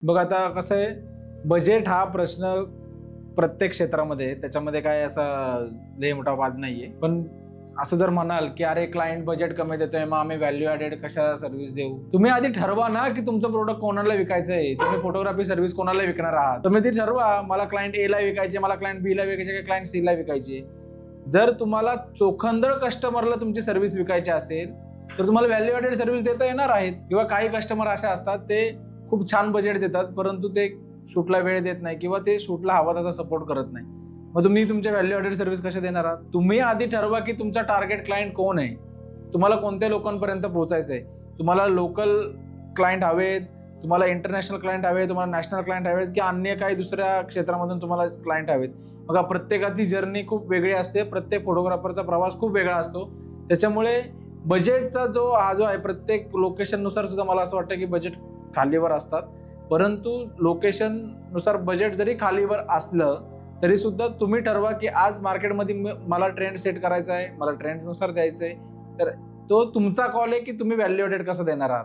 बघ आता कसं आहे, बजेट हा प्रश्न प्रत्येक क्षेत्रामध्ये आहे. त्याच्यामध्ये काय असा लय मोठा वाद नाहीये. पण असं जर म्हणाल, की "अरे क्लायंट बजेट कमी देतोय, मग आम्ही व्हॅल्यू ॲडेड कशा सर्व्हिस देऊ?" तुम्ही आधी ठरवा ना, की तुमचं प्रोडक्ट कोणाला विकायचंय. तुम्ही फोटोग्राफी सर्व्हिस कोणाला विकणार आहात. तुम्ही ती ठरवा. मला क्लायंट एला विकायचे, मला क्लायंट बीला विकायचे, की क्लायंट सीला विकायचे. जर तुम्हाला चोखंदळ कस्टमरला तुमची सर्व्हिस विकायची असेल, तर तुम्हाला व्हॅल्यू ॲडेड सर्व्हिस देता येणार आहेत. किंवा काही कस्टमर असे असतात, ते खूप छान बजेट देतात, परंतु ते शूटला वेळ देत नाही किंवा ते शूटला हवा तसा सपोर्ट करत नाही. मग तुम्ही तुमच्या व्हॅल्यू ॲडेड सर्व्हिस कशा देणार आहात? तुम्ही आधी ठरवा, की तुमचा टार्गेट क्लायंट कोण आहे? तुम्हाला कोणत्या लोकांपर्यंत पोहोचायचं आहे? तुम्हाला लोकल क्लायंट हवेत, तुम्हाला इंटरनॅशनल क्लायंट हवे, तुम्हाला नॅशनल क्लायंट हवेत, की अन्य काही दुसऱ्या क्षेत्रामधून तुम्हाला क्लायंट हवेत? बघा, प्रत्येकाची जर्नी खूप वेगळी असते. प्रत्येक फोटोग्राफरचा प्रवास खूप वेगळा असतो. त्याच्यामुळे बजेटचा हा जो आहे, प्रत्येक लोकेशननुसार सुद्धा मला असं वाटतं, की बजेट खालीवर असतात. परंतु लोकेशननुसार बजेट जरी खालीवर असलं, तरी सुद्धा तुम्ही ठरवा, की आज मार्केटमध्ये मला ट्रेंड सेट करायचा आहे, मला ट्रेंडनुसार द्यायचं आहे. तर तो तुमचा कॉल आहे, की तुम्ही व्हॅल्यू ॲडेड कसं देणार आहात.